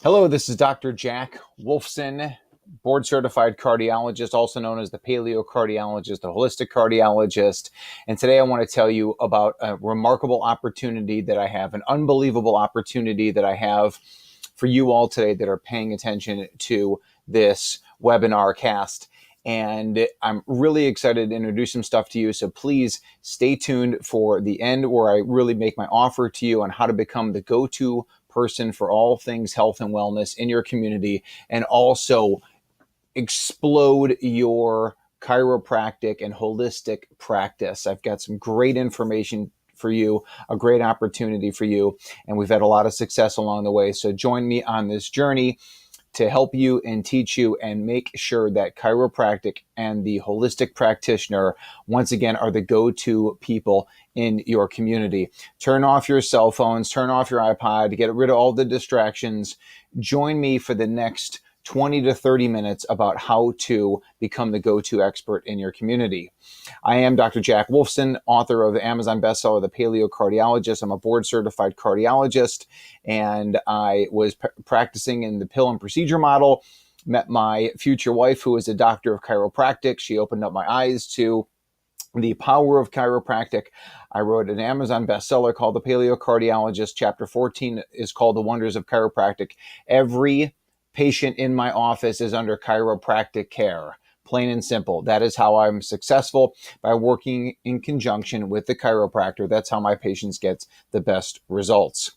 Hello, this is Dr. Jack Wolfson, board certified cardiologist, also known as the paleo cardiologist, the holistic cardiologist. And today I want to tell you about a remarkable opportunity that I have, an unbelievable opportunity that I have for you all today that are paying attention to this webinar cast. And I'm really excited to introduce some stuff to you. So please stay tuned for the end where I really make my offer to you on how to become the go-to person for all things health and wellness in your community, and also explode your chiropractic and holistic practice. I've got some great information for you, a great opportunity for you, and we've had a lot of success along the way. So join me on this journey to help you and teach you and make sure that chiropractic and the holistic practitioner, once again, are the go-to people in your community. Turn off your cell phones, turn off your iPod, get rid of all the distractions. Join me for the next 20 to 30 minutes about how to become the go-to expert in your community. I am Dr. Jack Wolfson, author of the Amazon bestseller, The Paleo Cardiologist. I'm a board certified cardiologist, and I was practicing in the pill and procedure model, met my future wife, who is a doctor of chiropractic. She opened up my eyes to the power of chiropractic. I wrote an Amazon bestseller called The Paleo Cardiologist. Chapter 14 is called The Wonders of Chiropractic. Every patient in my office is under chiropractic care. Plain and simple. That is how I'm successful, by working in conjunction with the chiropractor. That's how my patients get the best results.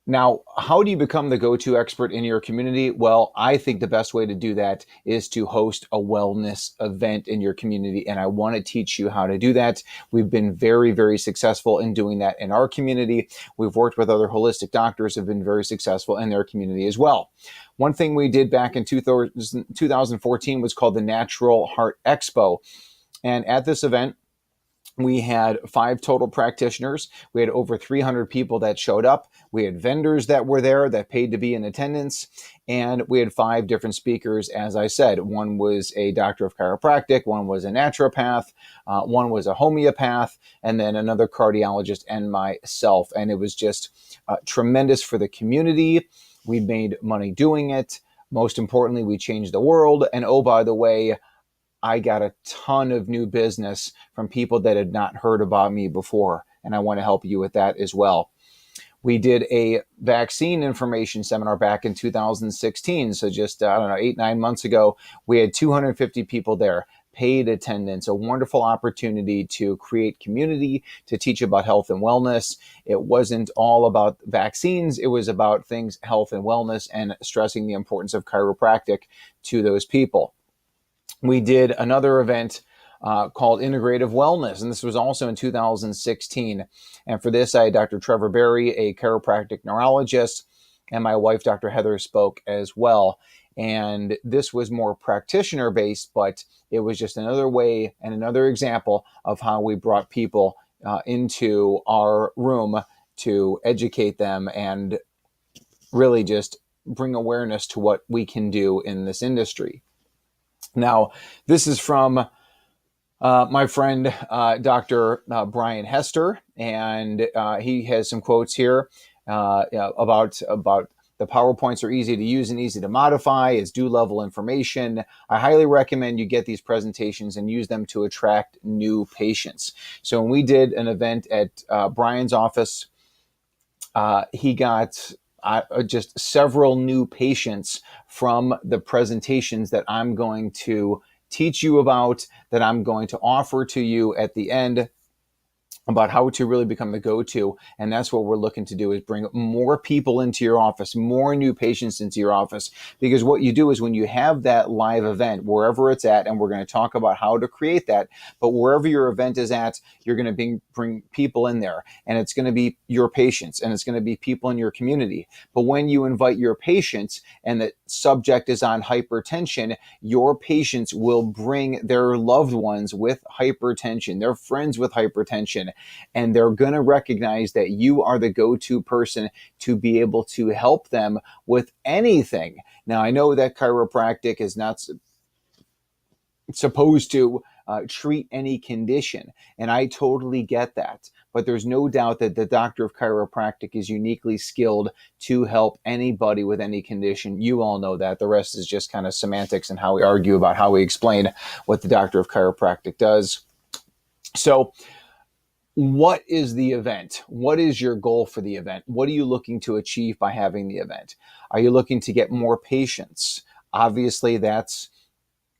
Now, how do you become the go-to expert in your community? Well, I think the best way to do that is to host a wellness event in your community, and I want to teach you how to do that. We've been very, very successful in doing that in our community. We've worked with other holistic doctors who have been very successful in their community as well. One thing we did back in 2014 was called the Natural Heart Expo, and at this event, we had 5 total practitioners. We had over 300 people that showed up. We had vendors that were there that paid to be in attendance. And we had 5 different speakers, as I said. One was a doctor of chiropractic, one was a naturopath, one was a homeopath, and then another cardiologist and myself. And it was just tremendous for the community. We made money doing it. Most importantly, we changed the world. And oh, by the way, I got a ton of new business from people that had not heard about me before, and I want to help you with that as well. We did a vaccine information seminar back in 2016, so just, 8-9 months ago. We had 250 people there, paid attendance, a wonderful opportunity to create community, to teach about health and wellness. It wasn't all about vaccines, it was about things health and wellness, and stressing the importance of chiropractic to those people. We did another event called Integrative Wellness, and this was also in 2016. And for this, I had Dr. Trevor Berry, a chiropractic neurologist, and my wife, Dr. Heather, spoke as well. And this was more practitioner-based, but it was just another way and another example of how we brought people into our room to educate them and really just bring awareness to what we can do in this industry. Now, this is from my friend, Dr. Brian Hester, and he has some quotes here about the PowerPoints are easy to use and easy to modify. It's due level information. I highly recommend you get these presentations and use them to attract new patients. So when we did an event at Brian's office, he got just several new patients from the presentations that I'm going to teach you about, that I'm going to offer to you at the end, about how to really become the go-to. And that's what we're looking to do, is bring more people into your office, more new patients into your office. Because what you do is, when you have that live event, wherever it's at, and we're going to talk about how to create that, but wherever your event is at, you're going to bring people in there, and it's going to be your patients, and it's going to be people in your community. But when you invite your patients and the subject is on hypertension, your patients will bring their loved ones with hypertension, their friends with hypertension, and they're going to recognize that you are the go-to person to be able to help them with anything. Now, I know that chiropractic is not supposed to treat any condition. And I totally get that. But there's no doubt that the doctor of chiropractic is uniquely skilled to help anybody with any condition. You all know that. The rest is just kind of semantics and how we argue about how we explain what the doctor of chiropractic does. So what is the event? What is your goal for the event? What are you looking to achieve by having the event? Are you looking to get more patients? Obviously, that's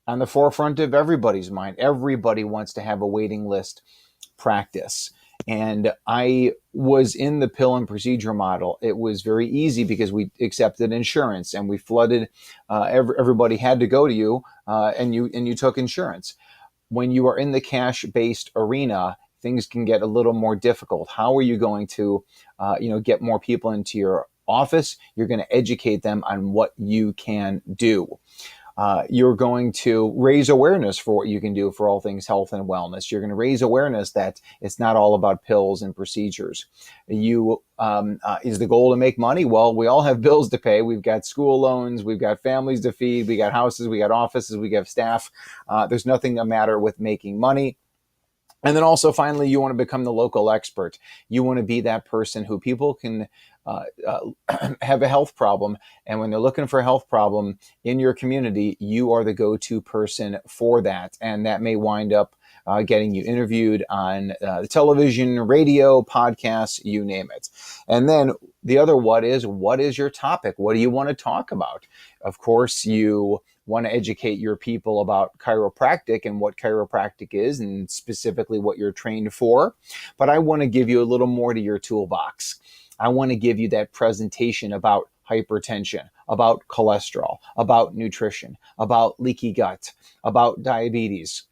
on the forefront of everybody's mind. Everybody wants to have a waiting list practice. And I was in the pill and procedure model. It was very easy because we accepted insurance and we flooded. Everybody had to go to you, and you took insurance. When you are in the cash-based arena, things can get a little more difficult. How are you going to, get more people into your office? You're going to educate them on what you can do. You're going to raise awareness for what you can do for all things health and wellness. You're going to raise awareness that it's not all about pills and procedures. Is the goal to make money? Well, we all have bills to pay. We've got school loans. We've got families to feed. We got houses. We got offices. We got staff. There's nothing the matter with making money. And then also, finally, you want to become the local expert. You want to be that person who people can have a health problem. And when they're looking for a health problem in your community, you are the go-to person for that. And that may wind up getting you interviewed on the television, radio, podcasts, you name it. And then the other what is your topic? What do you want to talk about? Of course, you want to educate your people about chiropractic and what chiropractic is and specifically what you're trained for. But I want to give you a little more to your toolbox. I want to give you that presentation about hypertension, about cholesterol, about nutrition, about leaky gut, about diabetes.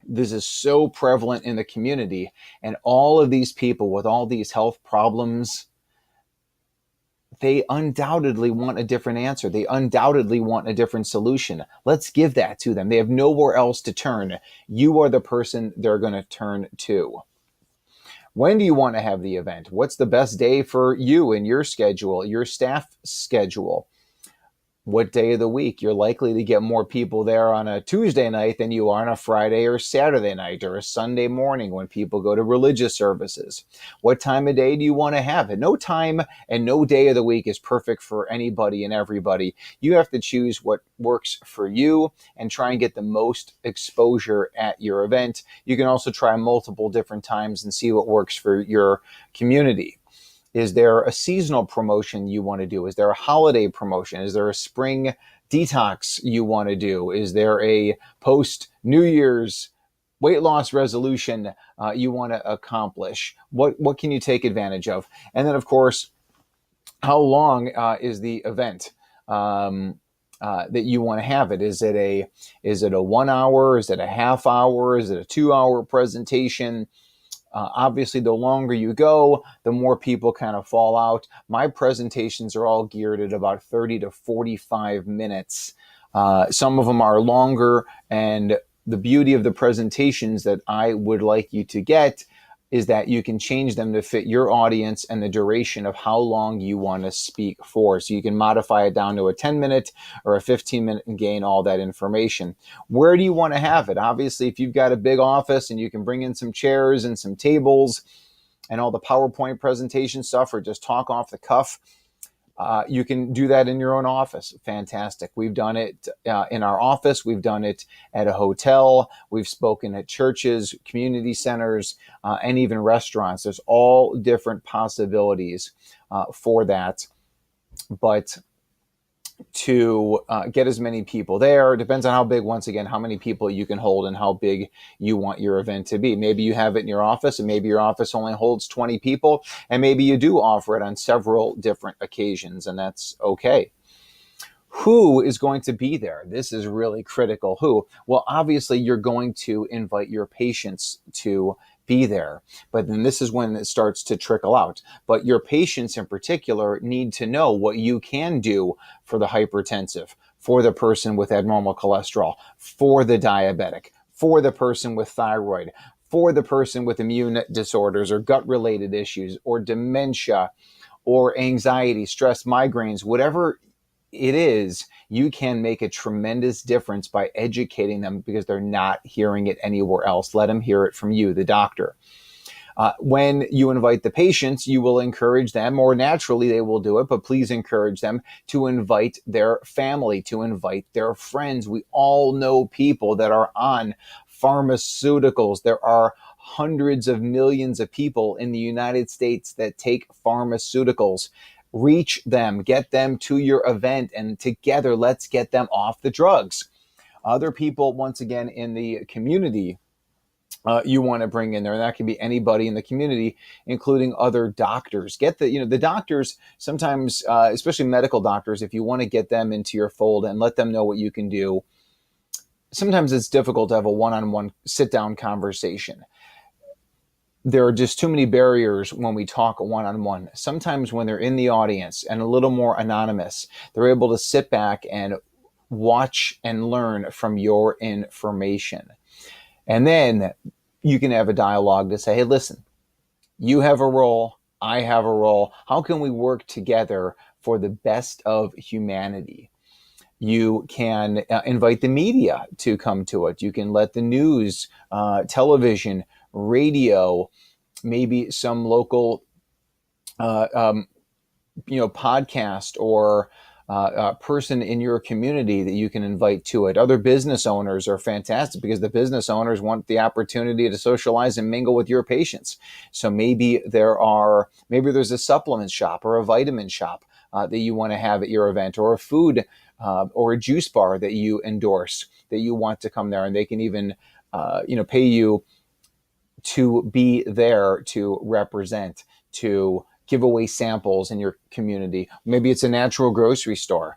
This is so prevalent in the community, and all of these people with all these health problems, they undoubtedly want a different answer. They undoubtedly want a different solution. Let's give that to them. They have nowhere else to turn. You are the person they're going to turn to. When do you want to have the event? What's the best day for you and your schedule, your staff schedule? What day of the week? You're likely to get more people there on a Tuesday night than you are on a Friday or Saturday night or a Sunday morning when people go to religious services. What time of day do you want to have it? No time and no day of the week is perfect for anybody and everybody. You have to choose what works for you and try and get the most exposure at your event. You can also try multiple different times and see what works for your community. Is there a seasonal promotion you want to do? Is there a holiday promotion? Is there a spring detox you want to do? Is there a post-New Year's weight loss resolution you want to accomplish? What can you take advantage of? And then, of course, how long is the event that you want to have it? Is it a 1 hour? Is it a half hour? Is it a 2 hour presentation? Obviously, the longer you go, the more people kind of fall out. My presentations are all geared at about 30 to 45 minutes. Some of them are longer, and the beauty of the presentations that I would like you to get is that you can change them to fit your audience and the duration of how long you want to speak for. So you can modify it down to a 10-minute or a 15-minute and gain all that information. Where do you want to have it? Obviously, if you've got a big office and you can bring in some chairs and some tables and all the PowerPoint presentation stuff, or just talk off the cuff, you can do that in your own office. Fantastic. We've done it in our office. We've done it at a hotel. We've spoken at churches, community centers, and even restaurants. There's all different possibilities for that. But to get as many people there, depends on how big, once again, how many people you can hold and how big you want your event to be. Maybe you have it in your office, and maybe your office only holds 20 people, and maybe you do offer it on several different occasions, and that's okay. Who is going to be there? This is really critical. Who? Well, obviously, you're going to invite your patients to be there. But then this is when it starts to trickle out. But your patients in particular need to know what you can do for the hypertensive, for the person with abnormal cholesterol, for the diabetic, for the person with thyroid, for the person with immune disorders or gut-related issues or dementia or anxiety, stress, migraines, whatever it is, you can make a tremendous difference by educating them because they're not hearing it anywhere else. Let them hear it from you, the doctor. When you invite the patients, you will encourage them, or naturally they will do it, but please encourage them to invite their family, to invite their friends. We all know people that are on pharmaceuticals. There are hundreds of millions of people in the United States that take pharmaceuticals. Reach them, get them to your event, and together let's get them off the drugs. Other people, once again, in the community, you want to bring in there, and that can be anybody in the community, including other doctors. Get the doctors sometimes, especially medical doctors, if you want to get them into your fold and let them know what you can do. Sometimes it's difficult to have a one-on-one sit-down conversation. There are just too many barriers when we talk one-on-one. Sometimes when they're in the audience and a little more anonymous, they're able to sit back and watch and learn from your information. And then you can have a dialogue to say, hey, listen, you have a role, I have a role. How can we work together for the best of humanity? You can invite the media to come to it. You can let the news, television, radio, maybe some local, podcast or person in your community that you can invite to it. Other business owners are fantastic because the business owners want the opportunity to socialize and mingle with your patients. So maybe there's a supplement shop or a vitamin shop that you want to have at your event, or a food or a juice bar that you endorse that you want to come there, and they can even pay you to be there to represent, to give away samples in your community. Maybe it's a natural grocery store.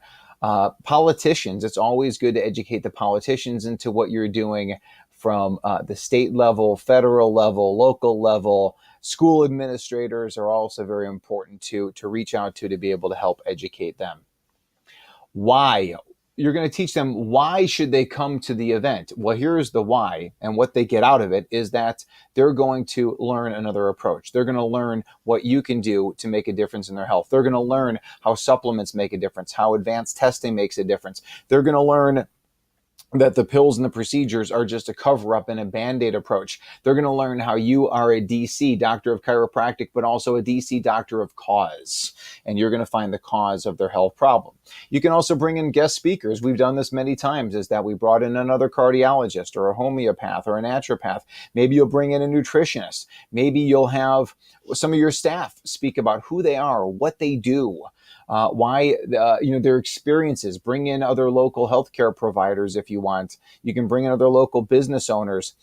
Politicians, it's always good to educate the politicians into what you're doing from the state level, federal level, local level. School administrators are also very important to reach out to be able to help educate them. Why? You're going to teach them why should they come to the event. Well, here's the why, and what they get out of it is that they're going to learn another approach. They're going to learn what you can do to make a difference in their health. They're going to learn how supplements make a difference, how advanced testing makes a difference. They're going to learn that the pills and the procedures are just a cover-up and a Band-Aid approach. They're going to learn how you are a DC, doctor of chiropractic, but also a DC doctor of cause. And you're going to find the cause of their health problem. You can also bring in guest speakers. We've done this many times, is that we brought in another cardiologist or a homeopath or a naturopath. Maybe you'll bring in a nutritionist. Maybe you'll have some of your staff speak about who they are, what they do, why their experiences. Bring in other local healthcare providers if you want. You can bring in other local business owners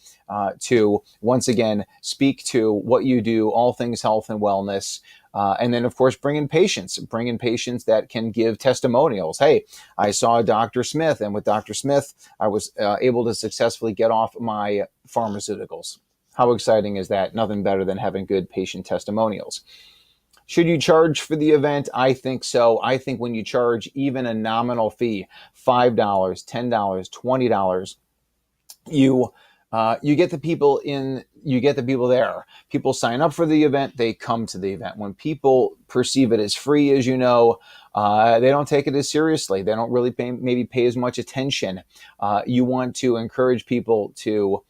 to once again speak to what you do, all things health and wellness. And then, of course, bring in patients that can give testimonials. Hey, I saw Dr. Smith, and with Dr. Smith, I was able to successfully get off my pharmaceuticals. How exciting is that? Nothing better than having good patient testimonials. Should you charge for the event? I think so. I think when you charge even a nominal fee, $5, $10, $20, you get the people in, you get the people there. People sign up for the event, they come to the event. When people perceive it as free, as you know, they don't take it as seriously. They don't really pay as much attention. You want to encourage people to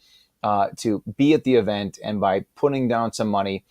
be at the event, and by putting down some money,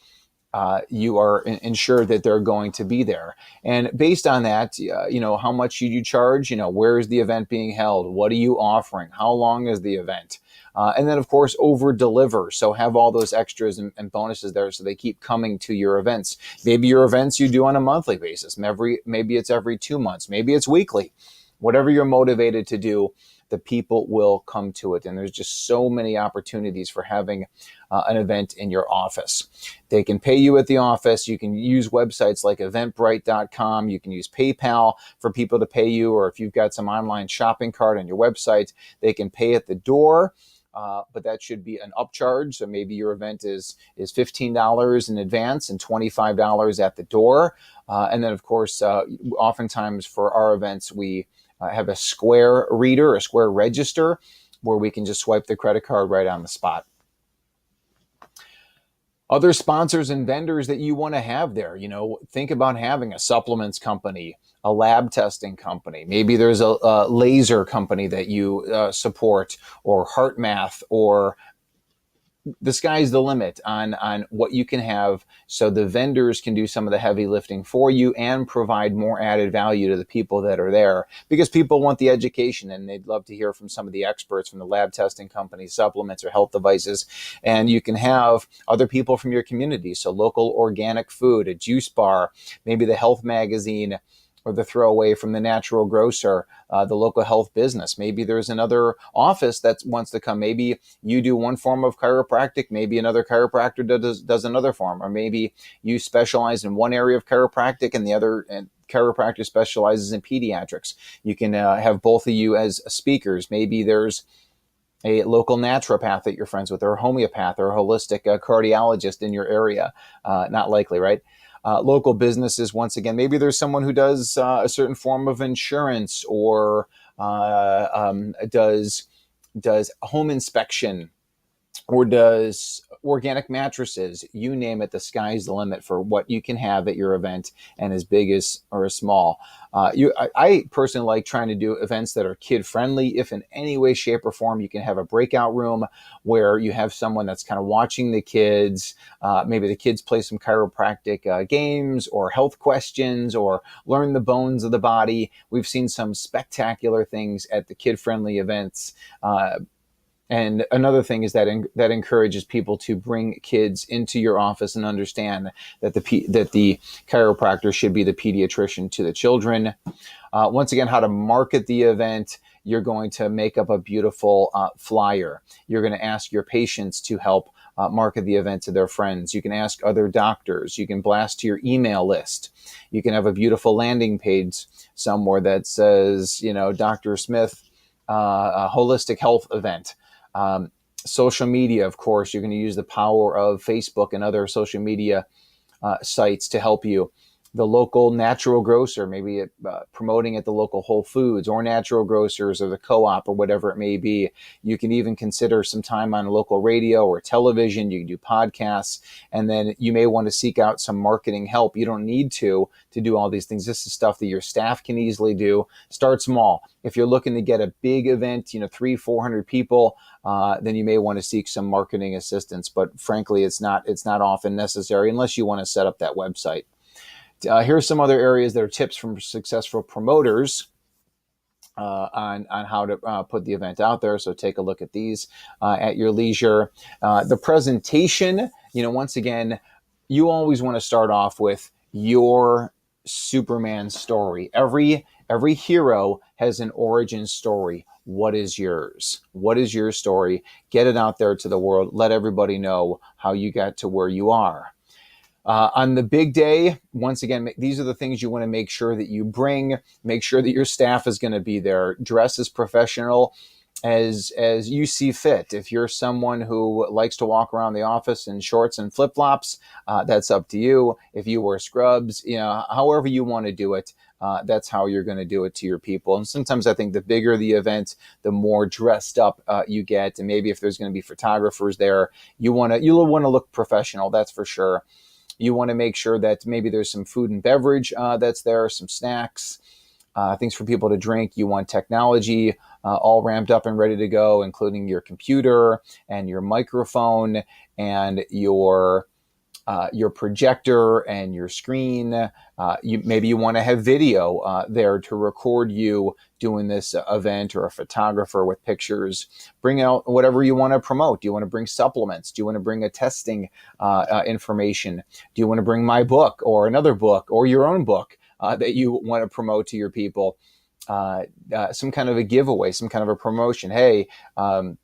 you are ensured that they're going to be there. And based on that, how much should you charge? Where is the event being held? What are you offering? How long is the event? And then, of course, over-deliver. So have all those extras and bonuses there so they keep coming to your events. Maybe your events you do on a monthly basis. Maybe it's every 2 months. Maybe it's weekly. Whatever you're motivated to do, the people will come to it. And there's just so many opportunities for having an event in your office. They can pay you at the office. You can use websites like eventbrite.com. You can use PayPal for people to pay you, or if you've got some online shopping cart on your website, they can pay at the door. But that should be an upcharge. So maybe your event is $15 in advance and $25 at the door. And then, of course, oftentimes for our events, we have a Square reader, a Square register, where we can just swipe the credit card right on the spot. Other sponsors and vendors that you want to have there. Think about having a supplements company, a lab testing company. Maybe there's a laser company that you support, or heart math, or the sky's the limit on what you can have, so the vendors can do some of the heavy lifting for you and provide more added value to the people that are there, because people want the education and they'd love to hear from some of the experts from the lab testing companies, supplements, or health devices. And you can have other people from your community, so local organic food, a juice bar, maybe the health magazine, or the throwaway from the natural grocer, the local health business. Maybe there's another office that wants to come. Maybe you do one form of chiropractic, maybe another chiropractor does another form, or maybe you specialize in one area of chiropractic and the other chiropractor specializes in pediatrics. You can have both of you as speakers. Maybe there's a local naturopath that you're friends with, or a homeopath, or a holistic cardiologist in your area. Not likely, right? Local businesses, once again, maybe there's someone who does a certain form of insurance, or does home inspection, or does organic mattresses. You name it, the sky's the limit for what you can have at your event, and as big as or as small. I personally like trying to do events that are kid friendly. If in any way, shape, or form you can have a breakout room where you have someone that's kind of watching the kids. Maybe the kids play some chiropractic games or health questions, or learn the bones of the body. We've seen some spectacular things at the kid friendly events. And another thing is that that encourages people to bring kids into your office and understand that the chiropractor should be the pediatrician to the children. Once again, how to market the event. You're going to make up a beautiful flyer. You're going to ask your patients to help market the event to their friends. You can ask other doctors. You can blast to your email list. You can have a beautiful landing page somewhere that says, Dr. Smith, a holistic health event. Social media, of course, you're going to use the power of Facebook and other social media sites to help you. The local natural grocer, maybe promoting at the local Whole Foods or natural grocers or the co-op or whatever it may be. You can even consider some time on local radio or television. You can do podcasts, and then you may want to seek out some marketing help. You don't need to do all these things. This is stuff that your staff can easily do. Start small. If you're looking to get a big event, 300-400 people, then you may want to seek some marketing assistance. But frankly, it's not often necessary unless you want to set up that website. Here's some other areas that are tips from successful promoters on how to put the event out there. So take a look at these at your leisure. The presentation, once again, you always want to start off with your Superman story. Every hero has an origin story. What is yours? What is your story? Get it out there to the world. Let everybody know how you got to where you are. On the big day, once again, these are the things you want to make sure that you bring. Make sure that your staff is going to be there. Dress as professional as you see fit. If you're someone who likes to walk around the office in shorts and flip-flops, that's up to you. If you wear scrubs, however you want to do it, that's how you're going to do it to your people. And sometimes I think the bigger the event, the more dressed up you get. And maybe if there's going to be photographers there, you'll want to look professional. That's for sure. You want to make sure that maybe there's some food and beverage that's there, some snacks, things for people to drink. You want technology all ramped up and ready to go, including your computer and your microphone and your projector and your screen. Maybe you want to have video there to record you doing this event, or a photographer with pictures. Bring out whatever you want to promote. Do you want to bring supplements? Do you want to bring a testing information? Do you want to bring my book or another book or your own book that you want to promote to your people? Some kind of a giveaway, some kind of a promotion. Hey, for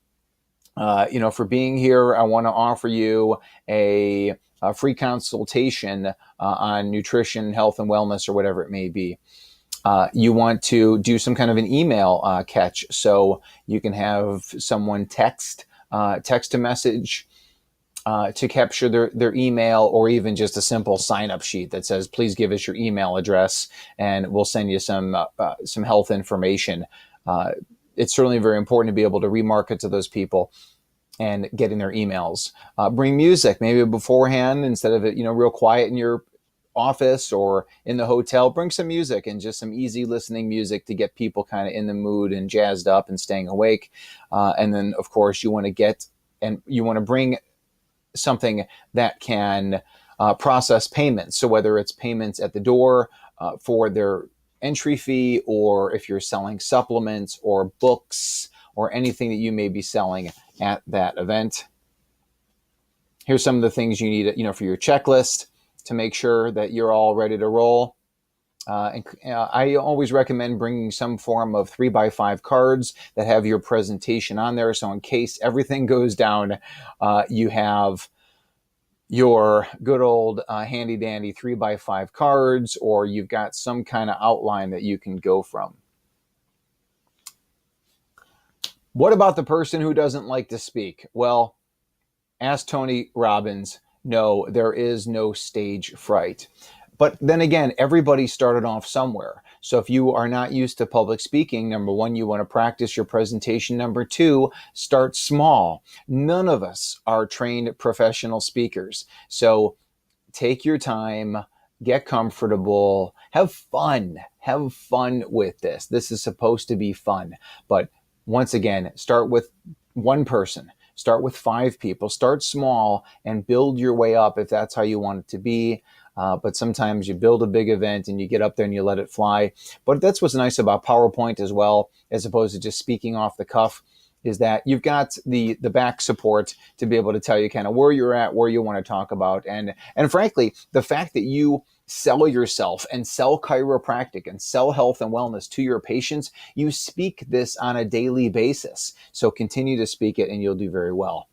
being here, I want to offer you a free consultation on nutrition, health, and wellness, or whatever it may be. You want to do some kind of an email catch, so you can have someone text a message to capture their email, or even just a simple sign-up sheet that says, please give us your email address and we'll send you some health information. It's certainly very important to be able to remarket to those people. and getting their emails. Bring music, maybe beforehand, instead of it, real quiet in your office or in the hotel. Bring some music and just some easy listening music to get people kind of in the mood and jazzed up and staying awake. And then, of course, you want to bring something that can process payments. So whether it's payments at the door for their entry fee, or if you're selling supplements or books or anything that you may be selling at that event. Here's some of the things you need, for your checklist to make sure that you're all ready to roll. I always recommend bringing some form of 3x5 cards that have your presentation on there. So in case everything goes down, you have your good old handy dandy 3x5 cards, or you've got some kind of outline that you can go from. What about the person who doesn't like to speak? Well, ask Tony Robbins. No, there is no stage fright. But then again, everybody started off somewhere. So if you are not used to public speaking, number one, you want to practice your presentation. Number two, start small. None of us are trained professional speakers. So take your time, get comfortable, have fun with this. This is supposed to be fun. But once again, start with one person. Start with 5 people. Start small and build your way up if that's how you want it to be. But sometimes you build a big event and you get up there and you let it fly. But that's what's nice about PowerPoint as well, as opposed to just speaking off the cuff, is that you've got the back support to be able to tell you kind of where you're at, where you want to talk about. And frankly, the fact that you sell yourself and sell chiropractic and sell health and wellness to your patients, you speak this on a daily basis. So continue to speak it and you'll do very well.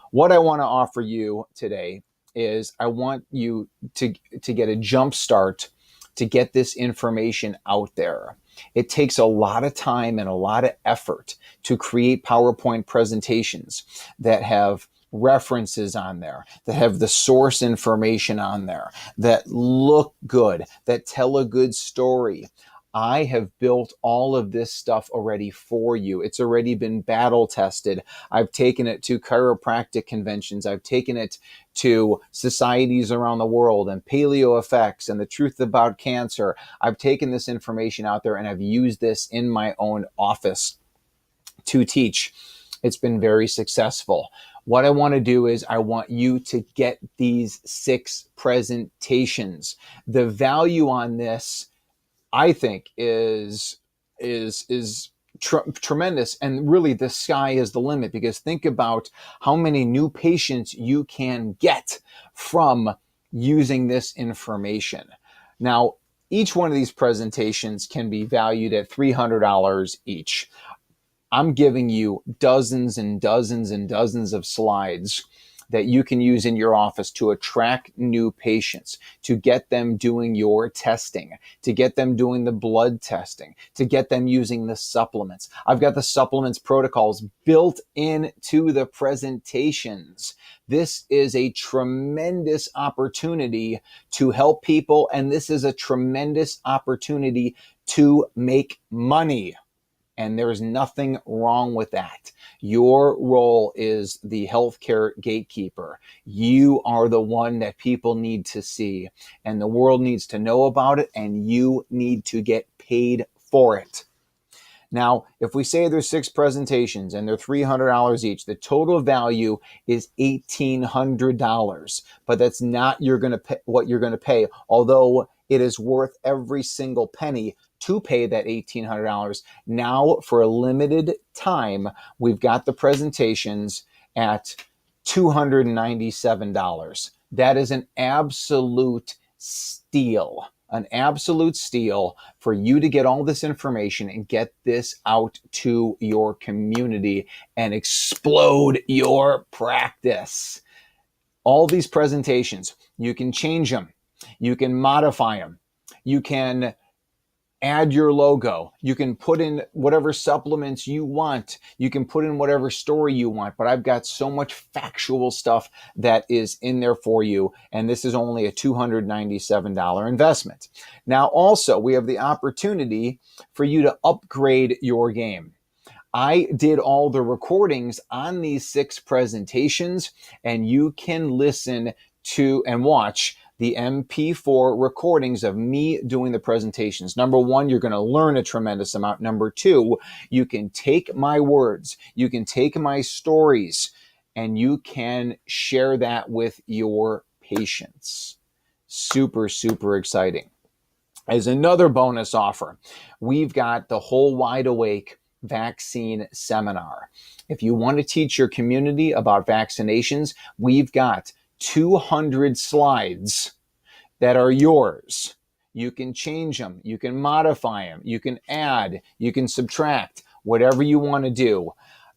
What I want to offer you today is I want you to get a jump start to get this information out there. It takes a lot of time and a lot of effort to create PowerPoint presentations that have references on there, that have the source information on there, that look good, that tell a good story. I have built all of this stuff already for you. It's already been battle tested. I've taken it to chiropractic conventions. I've taken it to societies around the world and paleo effects and the truth about cancer. I've taken this information out there and I've used this in my own office to teach. It's been very successful. What I want to do is I want you to get these 6 presentations. The value on this, I think, is tremendous, and really the sky is the limit, because think about how many new patients you can get from using this information. Now, each one of these presentations can be valued at $300 each. I'm giving you dozens and dozens and dozens of slides that you can use in your office to attract new patients, to get them doing your testing, to get them doing the blood testing, to get them using the supplements. I've got the supplements protocols built into the presentations. This is a tremendous opportunity to help people, and this is a tremendous opportunity to make money. And there's nothing wrong with that. Your role is the healthcare gatekeeper. You are the one that people need to see, and the world needs to know about it, and you need to get paid for it. Now, if we say there's 6 presentations and they're $300 each, the total value is $1,800. But that's not what you're going to pay, although it is worth every single penny to pay that $1,800. Now, for a limited time, we've got the presentations at $297. That is an absolute steal. An absolute steal for you to get all this information and get this out to your community and explode your practice. All these presentations, you can change them. You can modify them. You can add your logo. You can put in whatever supplements you want. You can put in whatever story you want, but I've got so much factual stuff that is in there for you. And this is only a $297 investment. Now, also, we have the opportunity for you to upgrade your game. I did all the recordings on these 6 presentations, and you can listen to and watch the MP4 recordings of me doing the presentations. Number one, you're going to learn a tremendous amount. Number two, you can take my words, you can take my stories, and you can share that with your patients. Super, super exciting. As another bonus offer, we've got the Whole Wide Awake Vaccine Seminar. If you want to teach your community about vaccinations, we've got 200 slides that are yours. You can change them, you can modify them, you can add, you can subtract, whatever you want to do.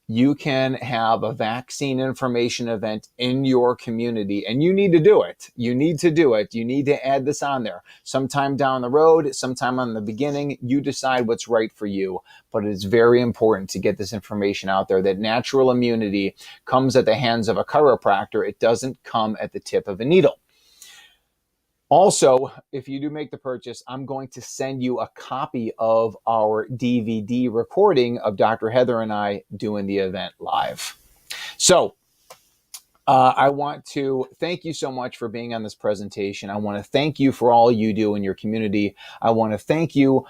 You can have a vaccine information event in your community, and you need to do it. You need to do it. You need to add this on there. Sometime down the road, sometime on the beginning, you decide what's right for you. But it's very important to get this information out there that natural immunity comes at the hands of a chiropractor. It doesn't come at the tip of a needle. Also, if you do make the purchase, I'm going to send you a copy of our DVD recording of Dr. Heather and I doing the event live. So I want to thank you so much for being on this presentation. I want to thank you for all you do in your community. I want to thank you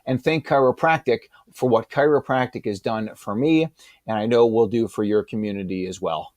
and thank chiropractic for what chiropractic has done for me, and I know will do for your community as well.